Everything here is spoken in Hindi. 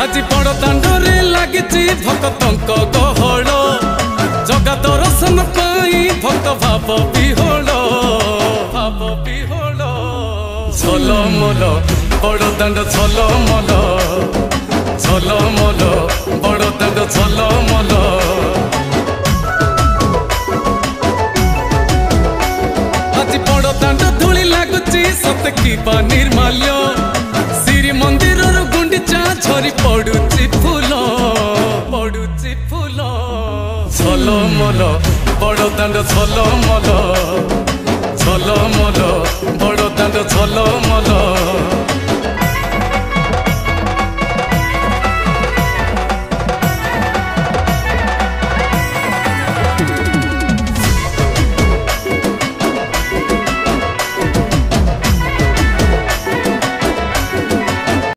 আজি बड़ दांडरे लागिची भक्तंक गहळ जगा दर्शन पाई भक्त भाव विहोल झलमल बड़ दांड झलमल झलमल बड़ दांड झलमल আজি बड़ दांड धूली लागुची सत की निर्माल्य श्री मंदिर गुंडीचा झरी पड़ुची फूल झलमल बड़ दांड झलमल झलमल बड़ दांड झलमल।